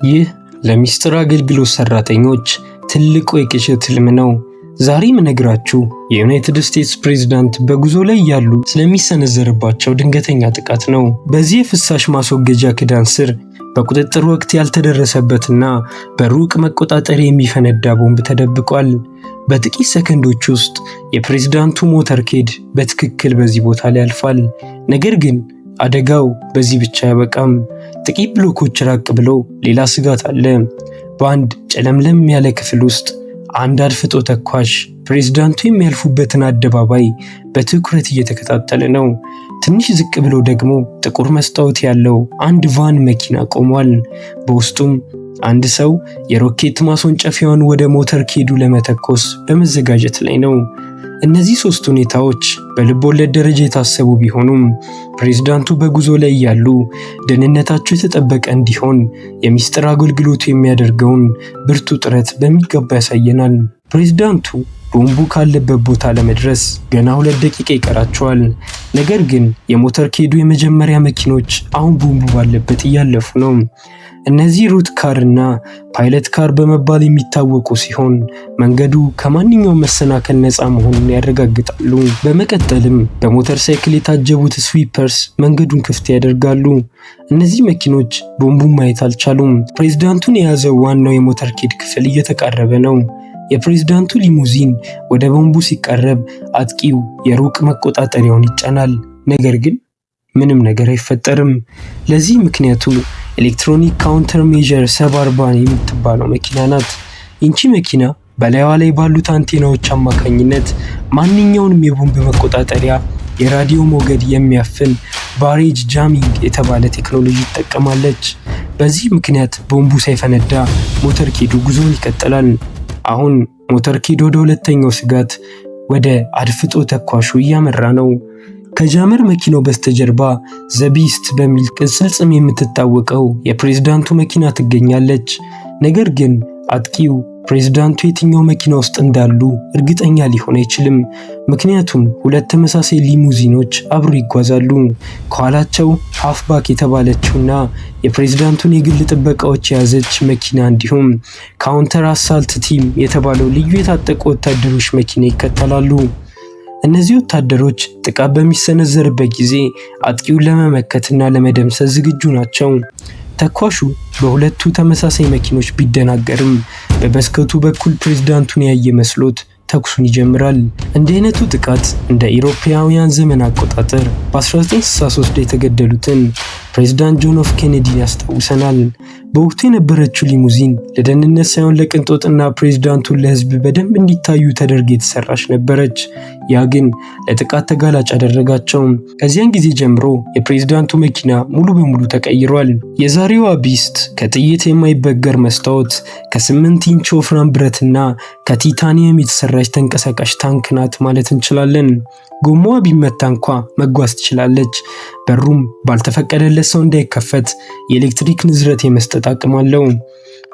ይህ ለሚስጥር አገልግሎት ሰራተኞች ትልቁ የቅዠት ህልም ነው። ዛሬ የምነግራችሁ የዩናይትድ ስቴትስ ፕሬዝዳንት በጉዞ ላይ ያሉ ስለሚሰነዘርባቸው ድንገተኛ ጥቃት ነው። በዚህ የፍሳሽ ማስወገጃ ክዳን ስር በቁጥጥር ወቅት ያልተደረሰበትና በሩቅ መቆጣጠሪያ የሚፈነዳ ቦምብ ተደብቋል። በጥቂት ሰከንዶች ውስጥ የፕሬዝዳንቱ ሞተርኬድ በትክክል በዚህ ቦታ ላይ ያልፋል። ነገር ግን አደጋው በዚህ ብቻ አያበቃም። ጥቂት ብሎኮች ራቅ ብሎ ሌላ ስጋት አለ። በአንድ ጨለምለም ያለ ክፍል ውስጥ አንድ አድፍጦ ተኳሽ ፕሬዝዳንቱ የሚያልፉበትን አደባባይ በትኩረት እየተከታተለ ነው። ትንሽ ዝቅ ብሎ ደግሞ ጥቁር መስታወት ያለው አንድ ቫን መኪና ቆሟል። በውስጡም አንድ ሰው የሮኬት ማስወንጨፊያውን ወደ ሞተርኬዱ ለመተኮስ በመዘጋጀት ላይ ነው። እነዚህ ሶስት ሁኔታዎች በልብ ወለድ ደረጃ የታሰቡ ቢሆኑም ፕሬዝዳንቱ በጉዞ ላይ ያሉ ደህንነታቸው የተጠበቀ እንዲሆን የሚስጥር አገልግሎቱ የሚያደርገውን ብርቱ ጥረት በሚገባ ያሳየናል። ፕሬዝዳንቱ ቦምቡ ካለበት ቦታ ለመድረስ ገና 2 ደቂቃ ይቀራቸዋል። ነገር ግን የሞተርኬዱ የመጀመሪያ መኪኖች አሁን ቦምቡ ባለበት እያለፉ ነው። እነዚህ ሩት ካር እና ፓይለት ካር በመባል የሚታወቁ ሲሆን መንገዱ ከማንኛውም መሰናከል ነፃ መሆኑን ያረጋግጣሉ። በመቀጠልም በሞተር ሳይክል የታጀቡት ስዊፐርስ መንገዱን ክፍት ያደርጋሉ። እነዚህ መኪኖች ቦምቡን ማየት አልቻሉም። ፕሬዝዳንቱን የያዘው ዋናው የሞተርኬድ ክፍል እየተቃረበ ነው። የፕሬዝዳንቱ ሊሙዚን ወደ ቦምቡ ሲቃረብ አጥቂው የሩቅ መቆጣጠሪያውን ይጫናል። ነገር ግን ምንም ነገር አይፈጠርም። ለዚህ ምክንያቱ ኤሌክትሮኒክ ካውንተር ሜዠር ሰብ-40 የምትባለው መኪና ናት። ይህቺ መኪና በላይዋ ላይ ባሉት አንቴናዎች አማካኝነት ማንኛውንም የቦምብ መቆጣጠሪያ የራዲዮ ሞገድ የሚያፍን ባሬጅ ጃሚንግ የተባለ ቴክኖሎጂ ትጠቀማለች። በዚህ ምክንያት ቦምቡ ሳይፈነዳ ሞተርኬዱ ጉዞውን ይቀጥላል። አሁን ሞተርኬድ ወደ ሁለተኛው ስጋት ወደ አድፍጦ ተኳሹ እያመራ ነው። ከጃመር መኪናው በስተጀርባ ዘቢስት በሚል ቅጽል ስም የምትታወቀው የፕሬዝዳንቱ መኪና ትገኛለች። ነገር ግን አጥቂው ፕሬዝዳንቱ የትኛው መኪና ውስጥ እንዳሉ እርግጠኛ ሊሆን አይችልም። ምክንያቱም 2 ተመሳሳይ ሊሙዚኖች አብሮ ይጓዛሉ። ከኋላቸው ሃፍባክ የተባለችውና የፕሬዝዳንቱን የግል ጥበቃዎች የያዘች መኪና እንዲሁም ካውንተር አሳልት ቲም የተባለው ልዩ የታጠቁ ወታደሮች መኪና ይከተላሉ። እነዚህ ወታደሮች ጥቃት በሚሰነዘርበት ጊዜ አጥቂውን ለመመከትና ለመደምሰስ ዝግጁ ናቸው። ተኳሹ በሁለቱ ተመሳሳይ መኪኖች ቢደናገርም በመስኮቱ በኩል ፕሬዝዳንቱን ያየ መስሎት ተኩሱን ይጀምራል። እንዲህ አይነቱ ጥቃት እንደ ኢሮፓውያን ዘመን አቆጣጠር በ1963 የተገደሉትን ፕሬዝዳንት ጆን ኤፍ ኬኔዲን ያስታውሰናል። በወቅቱ የነበረችው ሊሙዚን ለደህንነት ሳይሆን ለቅንጦትና ፕሬዝዳንቱን ለህዝብ በደንብ እንዲታዩ ተደርጋ የተሰራች ነበረች። ያ ግን ለጥቃት ተጋላጭ አደረጋቸው። ከዚያን ጊዜ ጀምሮ የፕሬዝዳንቱ መኪና ሙሉ በሙሉ ተቀይሯል። የዛሬዋ ቢስት ከጥይት የማይበገር መስታወት፣ ከ8 ኢንች ወፍራም ብረትና ከቲታኒየም የተሰራች ተንቀሳቃሽ ታንክ ናት ማለት እንችላለን። ጎማዋ ቢመታ እንኳ መጓዝ ትችላለች። በሩም ባልተፈቀደለት ሰው እንዳይከፈት የኤሌክትሪክ ንዝረት የመስጠት አቅም አለው።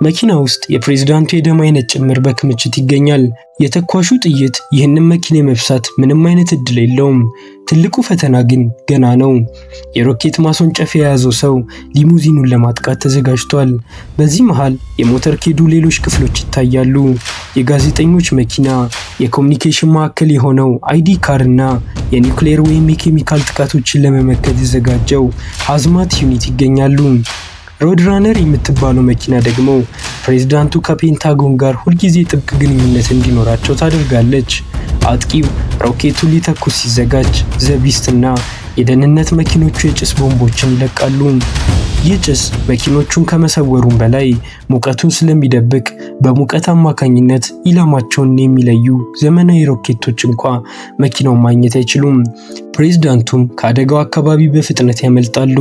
መኪና ውስጥ የፕሬዝዳንቱ የደም አይነት ጭምር በክምችት ይገኛል። የተኳሹ ጥይት ይህንን መኪና የመብሳት ምንም አይነት እድል የለውም። ትልቁ ፈተና ግን ገና ነው። የሮኬት ማስወንጨፊያ የያዘው ሰው ሊሙዚኑን ለማጥቃት ተዘጋጅቷል። በዚህ መሃል የሞተርኬዱ ሌሎች ክፍሎች ይታያሉ። የጋዜጠኞች መኪና፣ የኮሙኒኬሽን ማዕከል የሆነው አይዲ ካር እና የኒውክሌር ወይም የኬሚካል ጥቃቶችን ለመመከት የተዘጋጀው ሃዝማት ዩኒት ይገኛሉ። ሮድ ራነር የምትባለው መኪና ደግሞ ፕሬዝዳንቱ ከፔንታጎን ጋር ሁልጊዜ ጥብቅ ግንኙነት እንዲኖራቸው ታደርጋለች። አጥቂው ሮኬቱን ሊተኩስ ሲዘጋጅ ዘቢስትና የደህንነት መኪኖቹ የጭስ ቦምቦችን ይለቃሉ። ይህ ጭስ መኪኖቹን ከመሰወሩም በላይ ሙቀቱን ስለሚደብቅ በሙቀት አማካኝነት ኢላማቸውን የሚለዩ ዘመናዊ ሮኬቶች እንኳ መኪናውን ማግኘት አይችሉም። ፕሬዝዳንቱም ከአደጋው አካባቢ በፍጥነት ያመልጣሉ።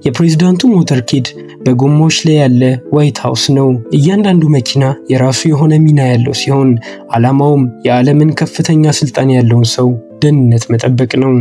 የፕሬዝዳንቱ ሞተርኬድ በጎማዎች ላይ ያለ ዋይት ሃውስ ነው። እያንዳንዱ መኪና የራሱ የሆነ ሚና ያለው ሲሆን ዓላማውም የዓለምን ከፍተኛ ስልጣን ያለውን ሰው ደህንነት መጠበቅ ነው።